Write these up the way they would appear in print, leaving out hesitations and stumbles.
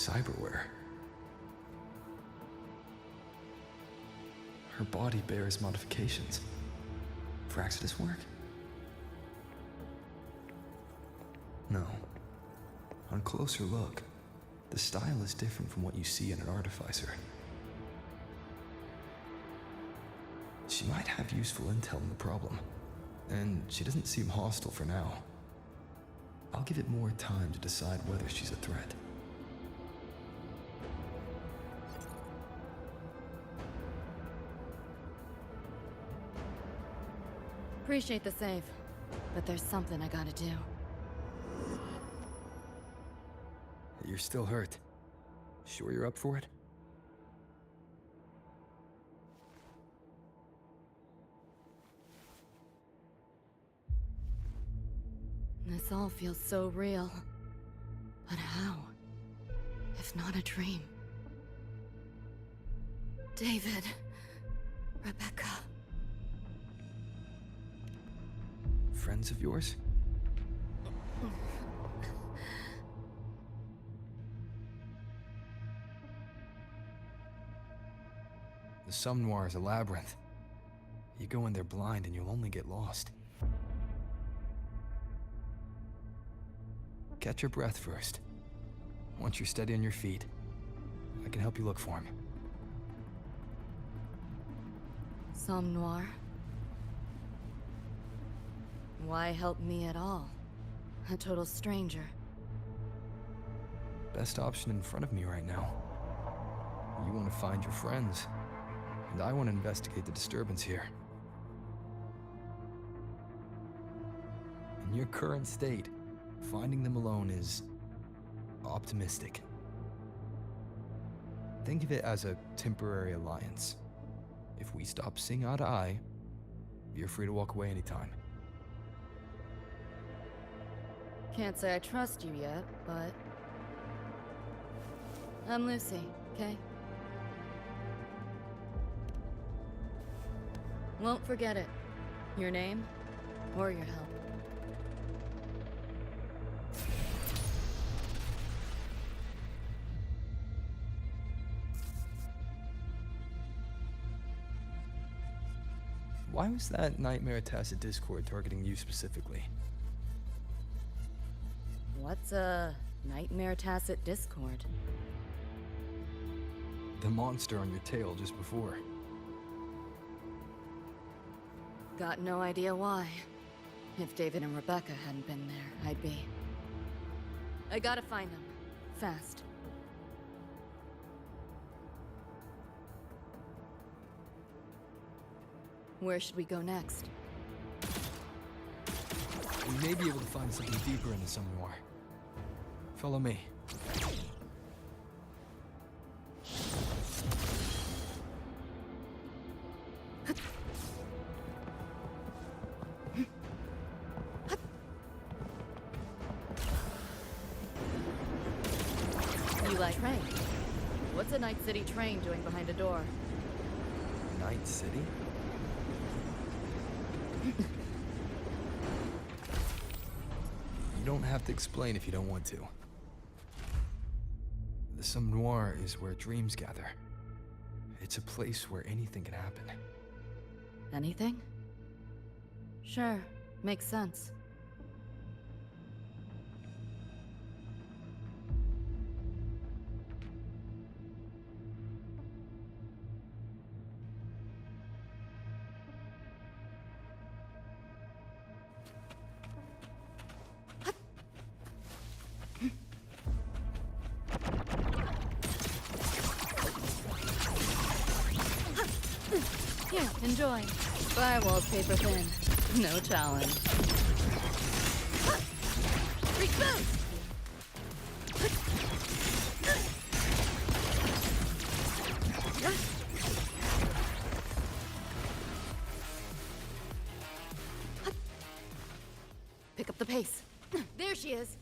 cyberware. Her body bears modifications. For Exodus work? No. On closer look, the style is different from what you see in an artificer. She might have useful intel on the problem, and she doesn't seem hostile for now. I'll give it more time to decide whether she's a threat. Appreciate the save, but there's something I gotta do. You're still hurt. Sure you're up for it? This all feels so real. But how? If not a dream? David. Rebecca. Friends of yours? The Somme Noir is a labyrinth. You go in there blind and you'll only get lost. Catch your breath first. Once you're steady on your feet, I can help you look for him. Somme Noir? Why help me at all? A total stranger. Best option in front of me right now. You want to find your friends, and I want to investigate the disturbance here. In your current state, finding them alone is optimistic. Think of it as a temporary alliance. If we stop seeing eye to eye, you're free to walk away anytime. Can't say I trust you yet, but... I'm Lucy, okay? Won't forget it. Your name, or your help. Why was that Nightmare Tacit Discord targeting you specifically? What's a Nightmare Tacit Discord? The monster on your tail just before. Got no idea why. If David and Rebecca hadn't been there, I'd be... I gotta find them. Fast. Where should we go next? We may be able to find something deeper in the Somme Noir. Follow me. You like train? What's a Night City train doing behind a door? Night City? You don't have to explain if you don't want to. The Somme Noir is where dreams gather. It's a place where anything can happen. Anything? Sure, makes sense. Here, enjoy. Firewall's paper thin. No challenge. Reboot! Pick up the pace. There she is.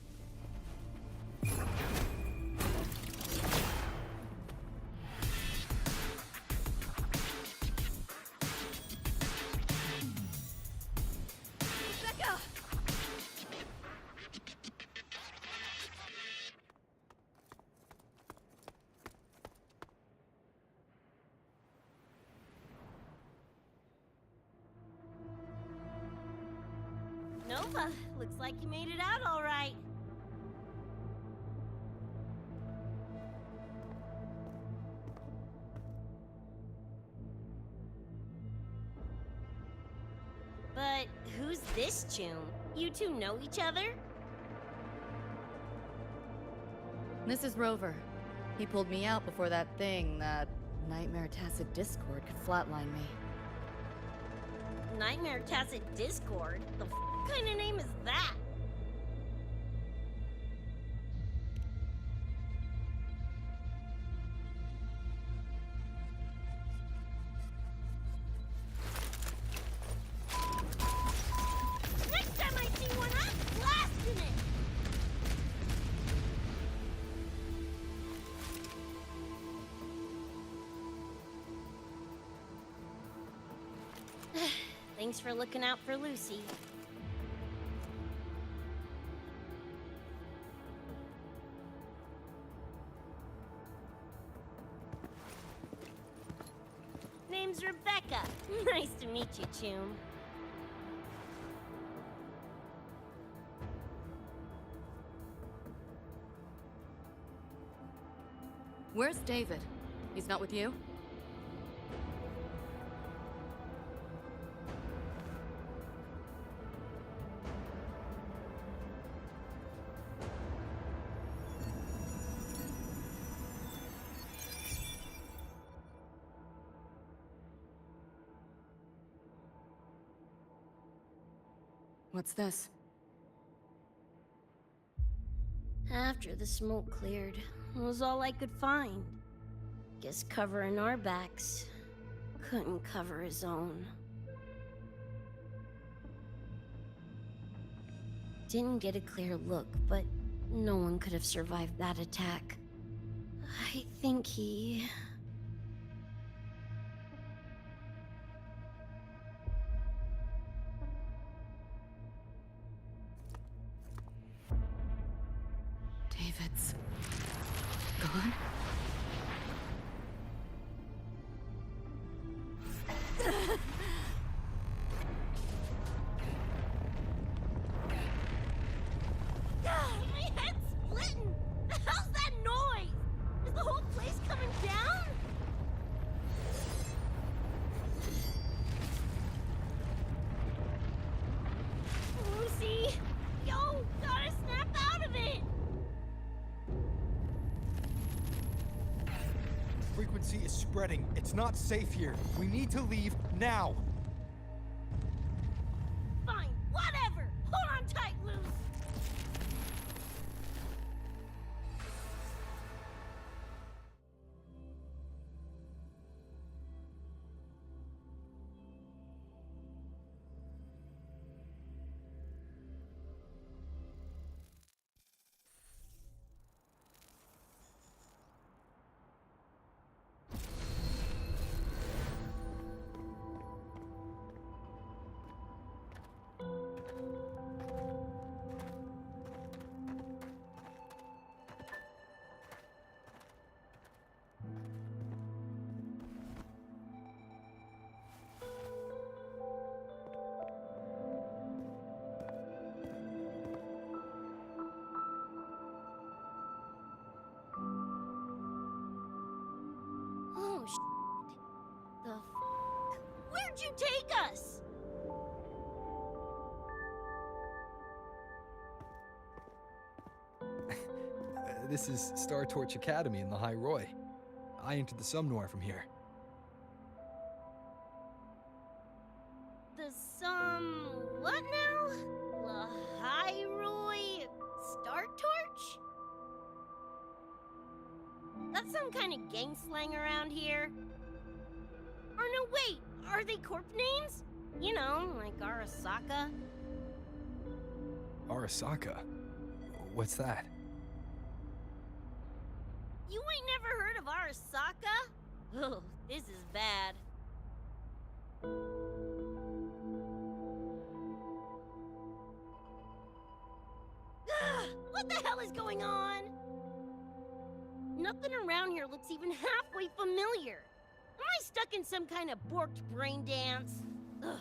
Nova, looks like you made it out all right. But who's this Choom? You two know each other? This is Rover. He pulled me out before that thing, that Nightmare Tacit Discord, could flatline me. Nightmare Tacit Discord? The kind of name is that? Next time I see one, I'm blasting it! Thanks for looking out for Lucy. Name's Rebecca. Nice to meet you, Choom. Where's David? He's not with you? What's this? After the smoke cleared, it was all I could find. Guess covering our backs couldn't cover his own. Didn't get a clear look, but no one could have survived that attack. I think he... David's gone? My head's splitting! The hell's that noise? Is the whole place coming down? Lucy! Yo, gotta snap out of it! Frequency is spreading. It's not safe here. We need to leave now. Fine, whatever! Hold on tight, Luce! Oh, The f***? Where'd you take us? This is Star Torch Academy in the High Roy. I entered the Sumnor from here. The what now? Lahairoi Star Torch? That's some kind of gang slang around here. Or no, wait, are they corp names? You know, like Arasaka. Arasaka? What's that? You ain't never heard of Arasaka? Oh, this is bad. What the hell is going on? Nothing around here looks even halfway familiar. Am I stuck in some kind of borked brain dance? Ugh.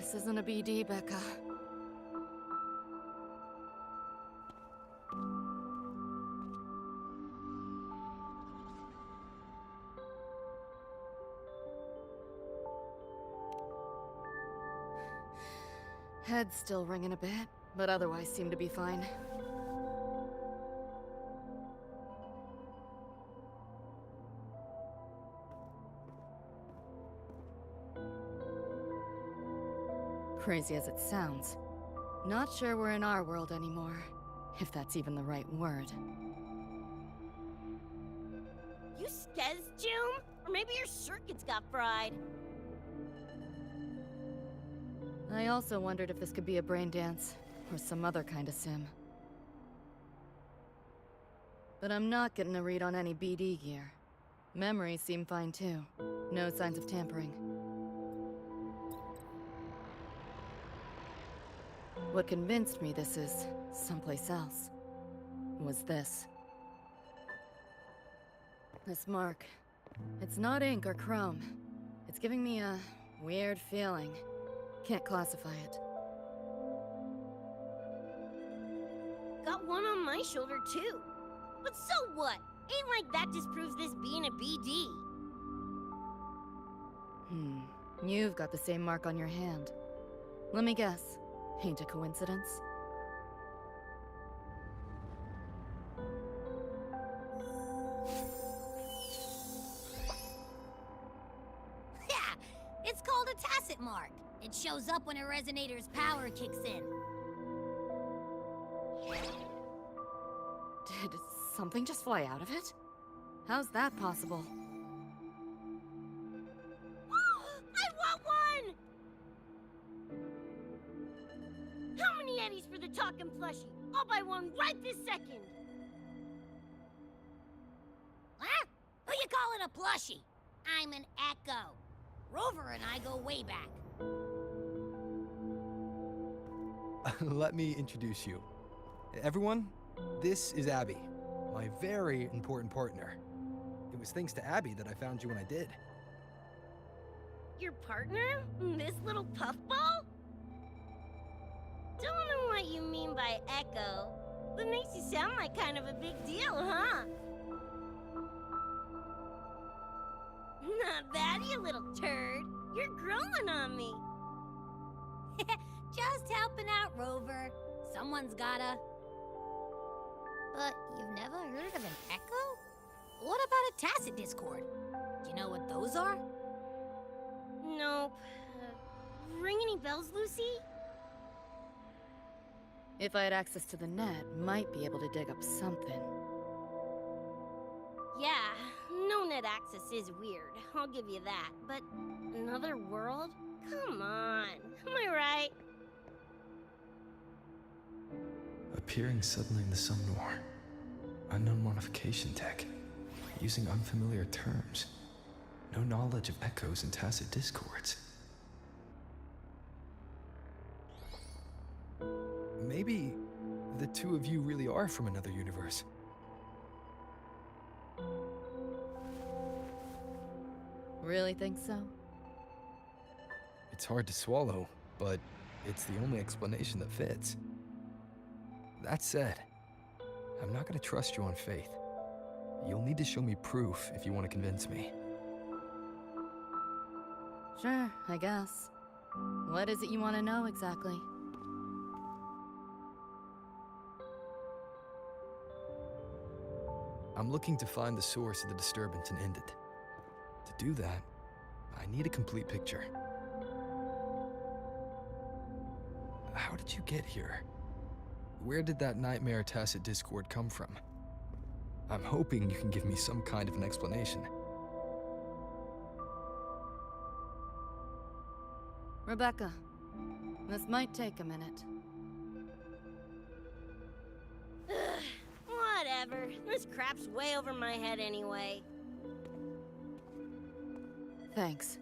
This isn't a BD, Becca. Head's still ringing a bit, but otherwise seem to be fine. Crazy as it sounds, not sure we're in our world anymore, if that's even the right word. You skez, June? Or maybe your circuits got fried. I also wondered if this could be a brain dance, or some other kind of sim. But I'm not getting a read on any BD gear. Memories seem fine too. No signs of tampering. What convinced me this is someplace else was this. This mark. It's not ink or chrome. It's giving me a weird feeling. Can't classify it. Got one on my shoulder, too. But so what? Ain't like that disproves this being a BD. You've got the same mark on your hand. Let me guess. Ain't a coincidence? Yeah! It's called a tacit mark. It shows up when a resonator's power kicks in. Did something just fly out of it? How's that possible? I want one! How many eddies for the talking plushie? I'll buy one right this second! Huh? Who you calling a plushie? I'm an Echo. Rover and I go way back. Let me introduce you. Everyone, this is Abby, my very important partner. It was thanks to Abby that I found you when I did. Your partner? This little puffball? Don't know what you mean by Echo, but makes you sound like kind of a big deal, huh? Not bad, you little turd. You're growing on me. Just helping out, Rover. Someone's gotta. But you've never heard of an Echo? What about a tacit discord? Do you know what those are? Nope. Ring any bells, Lucy? If I had access to the net, might be able to dig up something. Yeah, no net access is weird. I'll give you that. But another world? Come on. Am I right? Appearing suddenly in the Sumnor. Unknown modification tech. Using unfamiliar terms. No knowledge of echoes and tacit discords. Maybe the two of you really are from another universe. Really think so? It's hard to swallow, but it's the only explanation that fits. That said, I'm not going to trust you on faith. You'll need to show me proof if you want to convince me. Sure, I guess. What is it you want to know exactly? I'm looking to find the source of the disturbance and end it. To do that, I need a complete picture. How did you get here? Where did that nightmare tacit discord come from? I'm hoping you can give me some kind of an explanation. Rebecca, this might take a minute. Whatever. This crap's way over my head anyway. Thanks.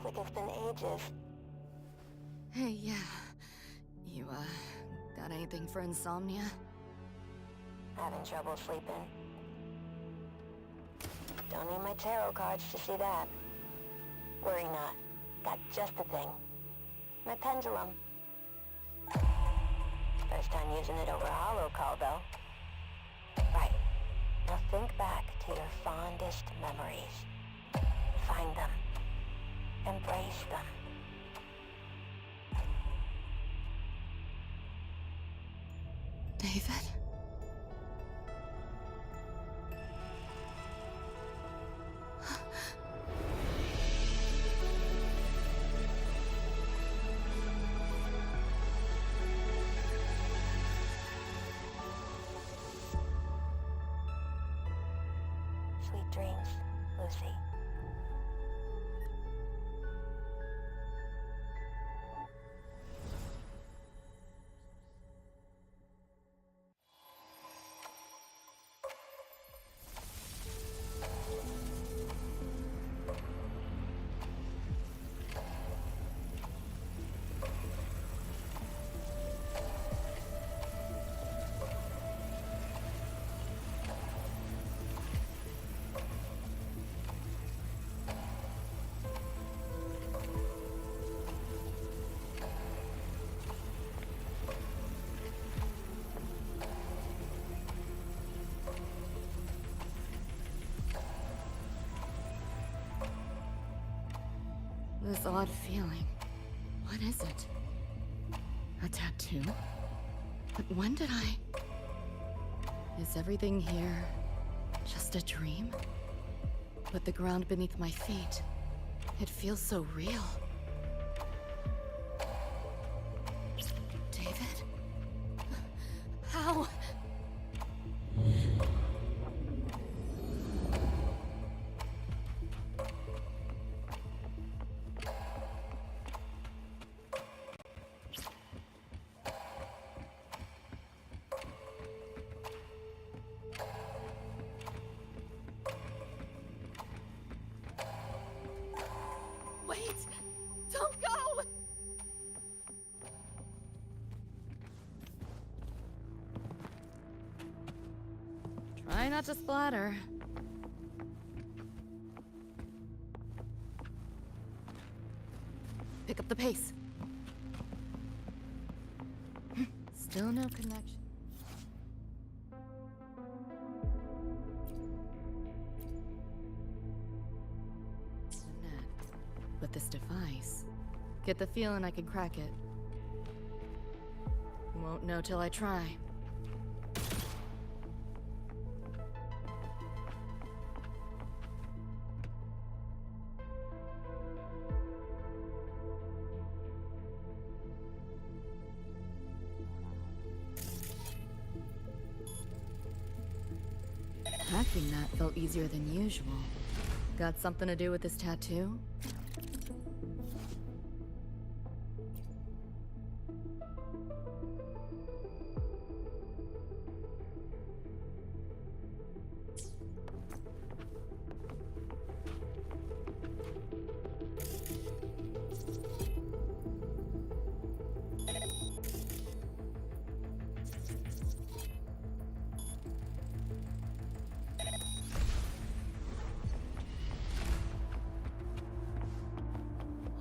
Feels like it's been ages. Hey, yeah. You, got anything for insomnia? Having trouble sleeping. Don't need my tarot cards to see that. Worry not. Got just the thing. My pendulum. First time using it over hollow call, though. Right. Now think back to your fondest memories. Find them. Embrace them. David? Sweet dreams, Lucy. This odd feeling. What is it? A tattoo? But when did I... Is everything here just a dream? But the ground beneath my feet, it feels so real. David? How? Wait! Don't go! Try not to splatter. Pick up the pace. Still no connection. But this device, get the feeling I could crack it. Won't know till I try. Hacking that felt easier than usual. Got something to do with this tattoo?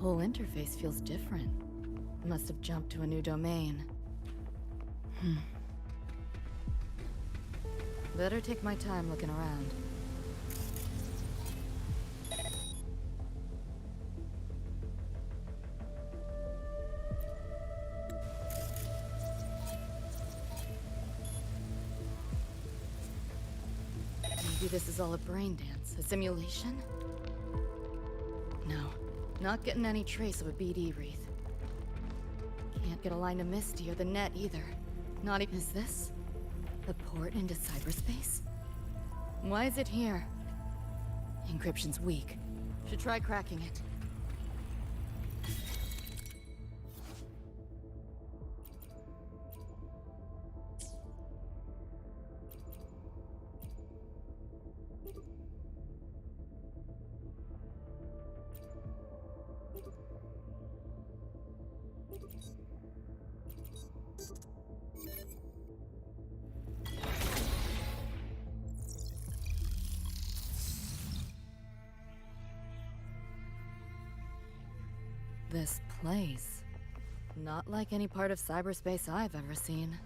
Whole interface feels different. Must have jumped to a new domain. Better take my time looking around. Maybe this is all a brain dance, a simulation? No, not getting any trace of a BD wreath. Can't get a line to Misty or the net either. Not even— Is this the port into cyberspace? Why is it here? Encryption's weak. Should try cracking it. This place. Not like any part of cyberspace I've ever seen.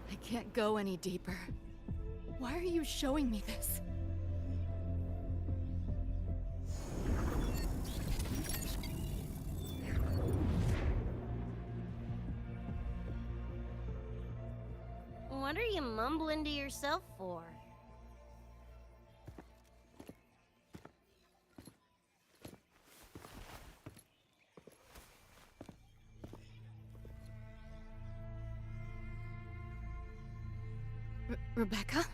I can't go any deeper. Why are you showing me this? What are you mumbling to yourself for? Rebecca?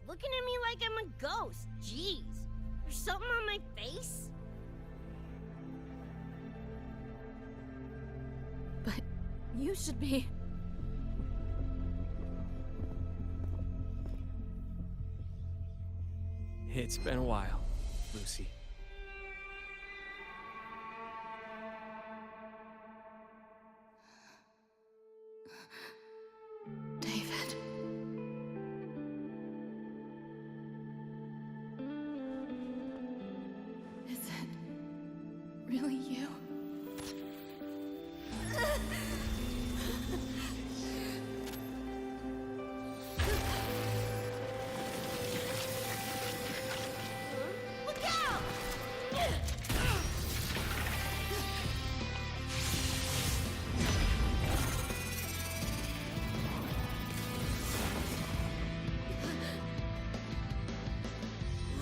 Looking at me like I'm a ghost. Jeez. There's something on my face? But you should be... It's been a while, Lucy. David. Is it really you? Look out!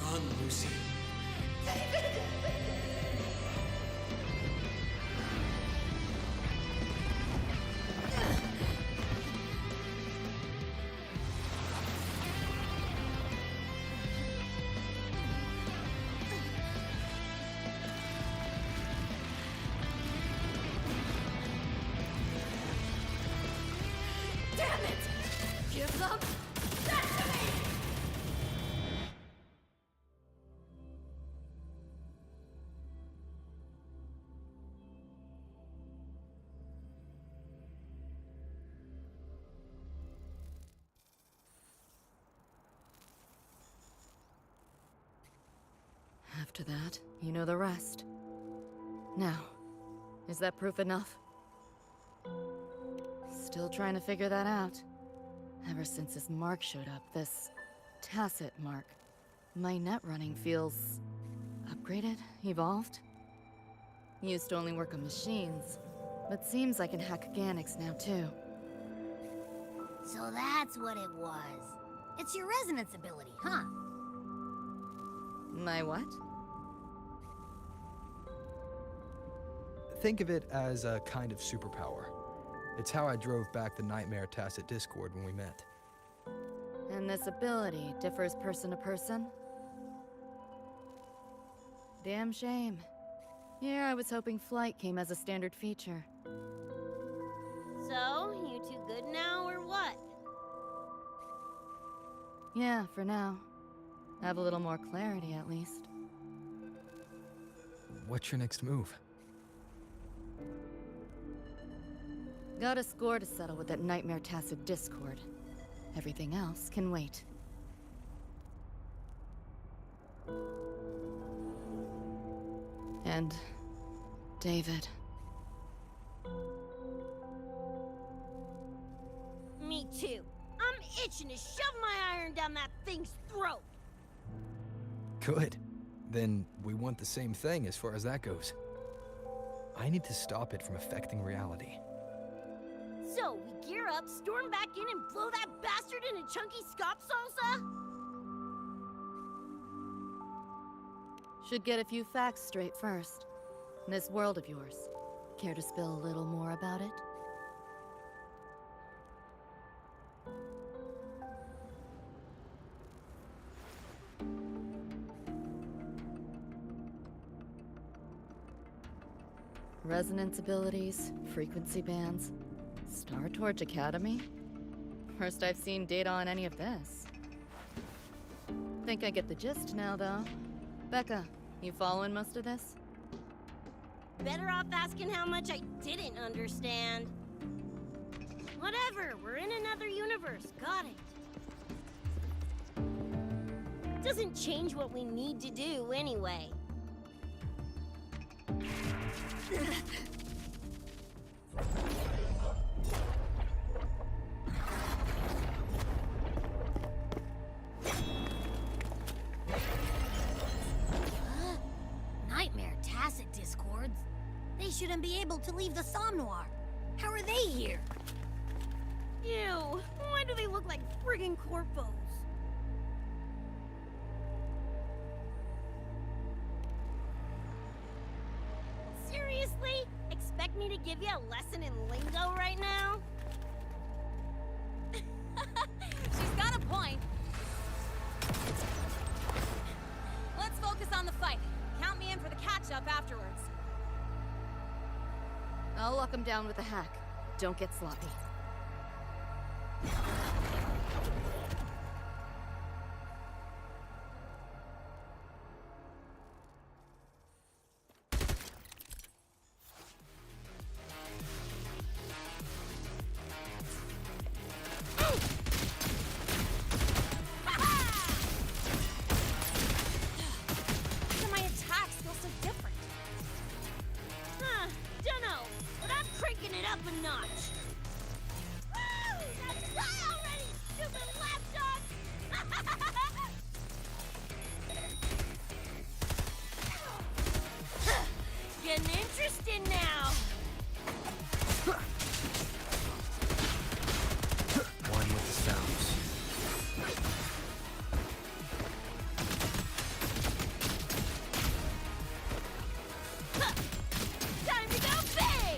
Run, Lucy. Damn it! Give them that to me! After that, you know the rest. Now, is that proof enough? Still trying to figure that out. Ever since this mark showed up, this tacit mark, my net running feels upgraded, evolved. Used to only work on machines, but seems I can hack organics now too. So that's what it was. It's your resonance ability, huh? My what? Think of it as a kind of superpower. It's how I drove back the Nightmare Tacit Discord when we met. And this ability differs person to person? Damn shame. Here I was hoping flight came as a standard feature. So, you two good now, or what? Yeah, for now. Have a little more clarity, at least. What's your next move? Got a score to settle with that Nightmare Tacit Discord. Everything else can wait. And... David. Me too. I'm itching to shove my iron down that thing's throat. Good. Then we want the same thing as far as that goes. I need to stop it from affecting reality. So, we gear up, storm back in, and blow that bastard into chunky scop salsa? Should get a few facts straight first. This world of yours, care to spill a little more about it? Resonance abilities, frequency bands, Star Torch Academy? First I've seen data on any of this. Think I get the gist now, though. Becca, you following most of this? Better off asking how much I didn't understand. Whatever, we're in another universe. Got it. Doesn't change what we need to do anyway. Nightmare tacit discords. They shouldn't be able to leave the Somnoir. How are they here? Ew, why do they look like friggin' corpos? Seriously? Expect me to give you a lesson in lingo right now? She's got a point. Let's focus on the fight. Count me in for the catch-up afterwards. I'll lock him down with a hack. Don't get sloppy. My attacks feel so different. Dunno, but I'm cranking it up a notch. Woo! That's die already, stupid lapdog! Getting interested now. One with the sounds. Time to go big!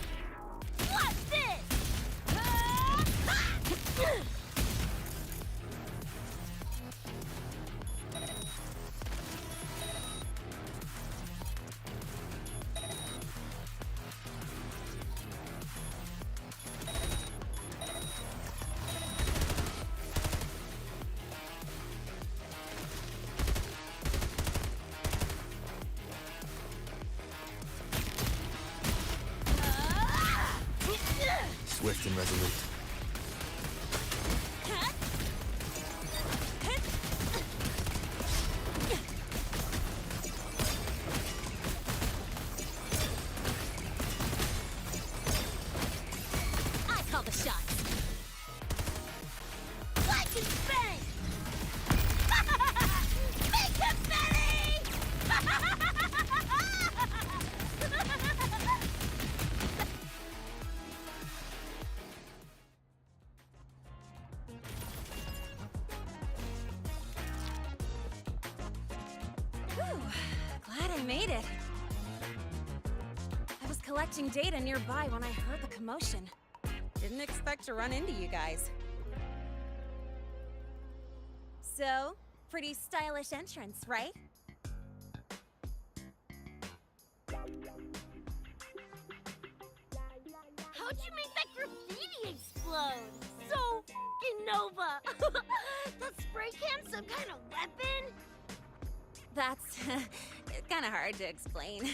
What's this? Swift and resolute. I call the shots. Like and bang! Make it belly! Whew, glad I made it. I was collecting data nearby when I heard the commotion. Didn't expect to run into you guys. So, pretty stylish entrance, right? How'd you make that graffiti explode? So Nova! That spray can's some kind of weapon? That's kind of hard to explain.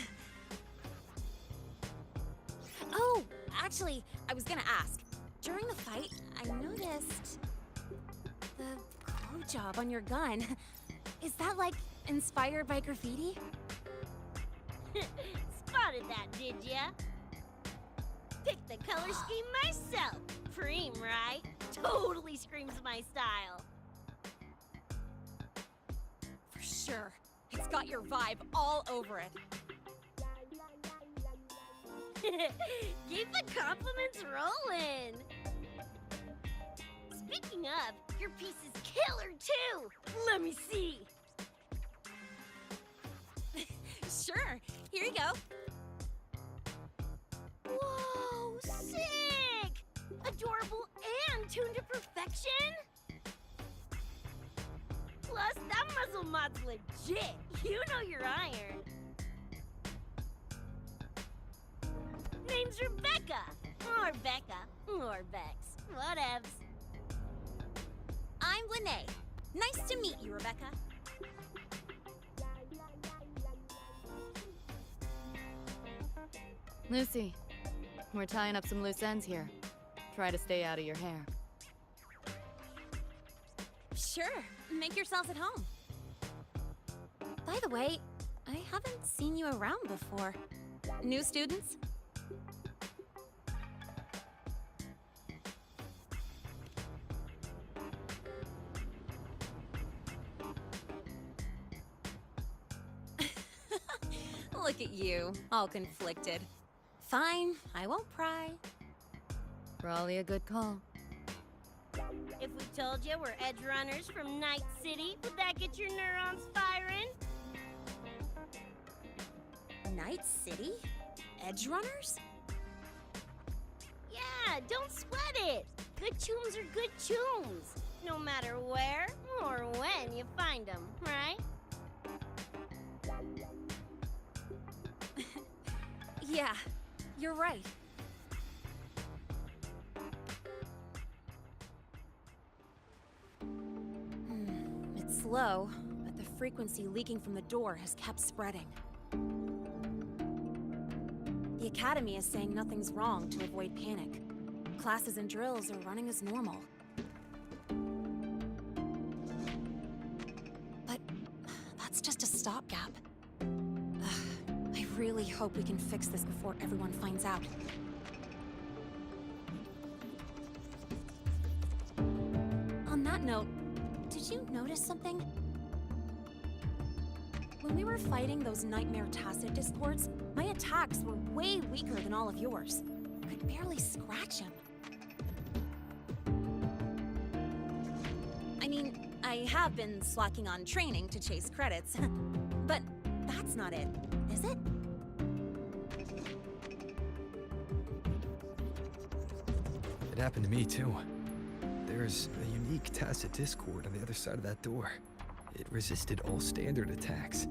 Oh, actually, I was gonna ask. During the fight, I noticed the glow job on your gun. Is that like inspired by graffiti? Spotted that, did ya? Picked the color scheme myself. Preem, right? Totally screams my style. For sure. It's got your vibe all over it. Keep the compliments rolling. Speaking of, your piece is killer too. Let me see. Sure. Here you go. Whoa, sick! Adorable and tuned to perfection? Plus, that muzzle mod's legit. You know your iron. Name's Rebecca. Or Becca. Or Bex. Whatevs. I'm Lene. Nice to meet you, Rebecca. Lucy, we're tying up some loose ends here. Try to stay out of your hair. Sure, make yourselves at home. By the way, I haven't seen you around before. New students? Look at you, all conflicted. Fine, I won't pry. Probably a good call. If we told you we're Edgerunners from Night City, would that get your neurons firing? Night City? Edgerunners? Yeah, don't sweat it. Good tunes are good tunes, no matter where or when you find them, right? Yeah, you're right. It's slow, but the frequency leaking from the door has kept spreading. The Academy is saying nothing's wrong to avoid panic. Classes and drills are running as normal. But that's just a stopgap. I really hope we can fix this before everyone finds out. On that note, did you notice something? When we were fighting those nightmare tacit discords, my attacks were way weaker than all of yours. Could barely scratch him. I mean, I have been slacking on training to chase credits, but that's not it, is it? It happened to me, too. There's a unique tacit discord on the other side of that door. It resisted all standard attacks.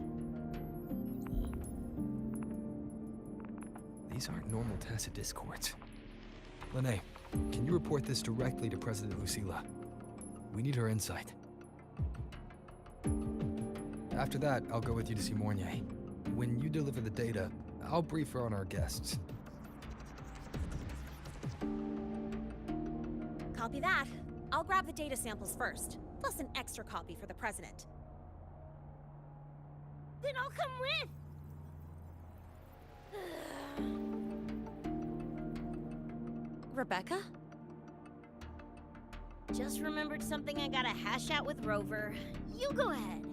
These aren't normal tacit discords. Lene, can you report this directly to President Lucilla? We need her insight. After that, I'll go with you to see Mornier. When you deliver the data, I'll brief her on our guests. Copy that. I'll grab the data samples first, plus an extra copy for the president. Then I'll come with. Rebecca? Just remembered something I gotta hash out with Rover. You go ahead.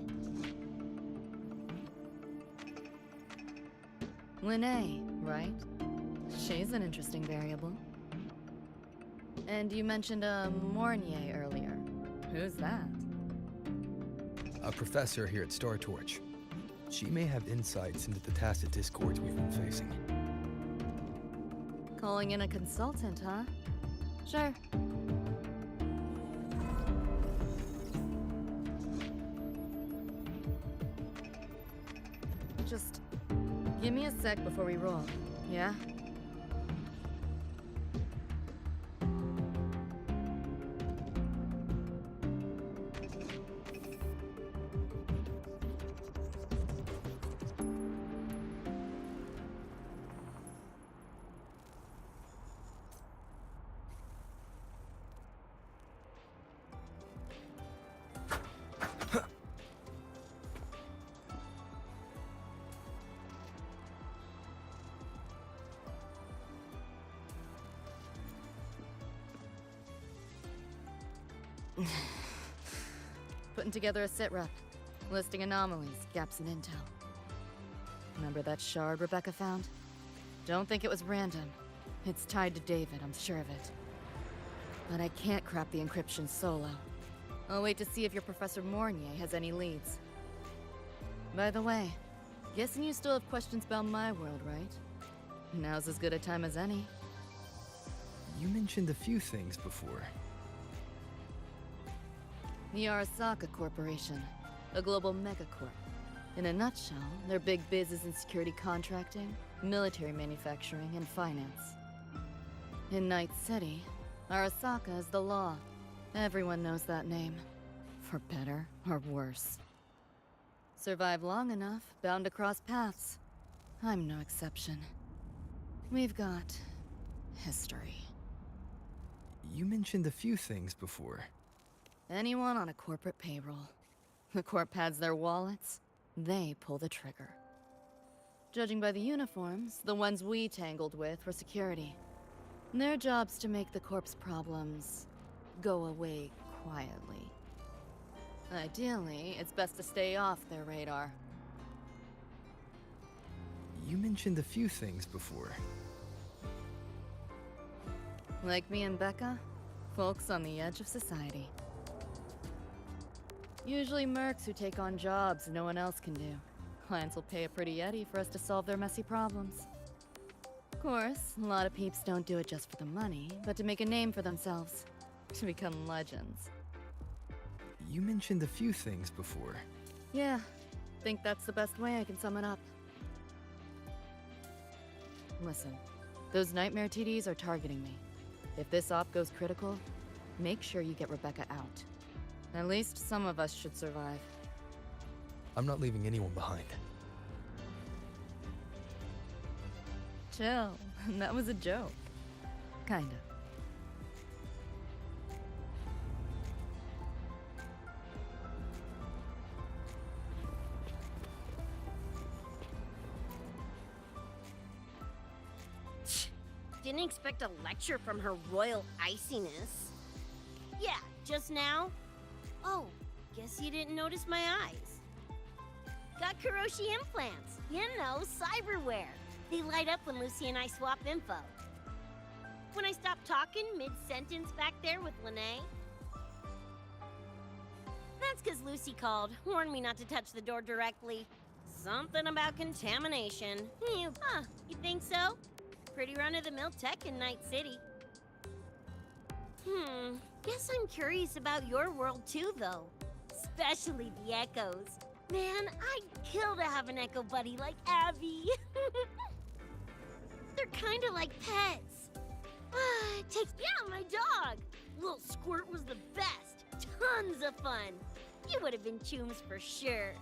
Lene, right? She's an interesting variable. And you mentioned a Mornier earlier. Who's that? A professor here at Star Torch. She may have insights into the tacit discords we've been facing. Calling in a consultant, huh? Sure. Just give me a sec before we roll, yeah? Putting together a sit rep, listing anomalies, gaps in intel. Remember that shard Rebecca found? Don't think it was random. It's tied to David, I'm sure of it. But I can't crack the encryption solo. I'll wait to see if your Professor Mornier has any leads. By the way, guessing you still have questions about my world, right? Now's as good a time as any. You mentioned a few things before. The Arasaka Corporation, a global megacorp. In a nutshell, their big biz is in security contracting, military manufacturing, and finance. In Night City, Arasaka is the law. Everyone knows that name, for better or worse. Survive long enough, bound to cross paths. I'm no exception. We've got history. You mentioned a few things before. Anyone on a corporate payroll. The corp pads their wallets, they pull the trigger. Judging by the uniforms, the ones we tangled with were security. Their job's to make the corp's problems go away quietly. Ideally, it's best to stay off their radar. You mentioned a few things before. Like me and Becca, folks on the edge of society. Usually mercs who take on jobs no one else can do. Clients will pay a pretty eddy for us to solve their messy problems. Of course, a lot of peeps don't do it just for the money, but to make a name for themselves. To become legends. You mentioned a few things before. Yeah, think that's the best way I can sum it up. Listen, those nightmare TDs are targeting me. If this op goes critical, make sure you get Rebecca out. At least some of us should survive. I'm not leaving anyone behind. Chill, that was a joke. Kinda. Didn't expect a lecture from her royal iciness. Yeah, just now? Oh, guess you didn't notice my eyes. Got Kuroshi implants. You know, cyberware. They light up when Lucy and I swap info. When I stop talking mid-sentence back there with Lene. That's because Lucy called, warned me not to touch the door directly. Something about contamination. You think so? Pretty run-of-the-mill tech in Night City. Guess I'm curious about your world too, though. Especially the echoes. Man, I'd kill to have an echo buddy like Abby. They're kinda like pets. Yeah, my dog. Little Squirt was the best. Tons of fun. You would have been chooms for sure.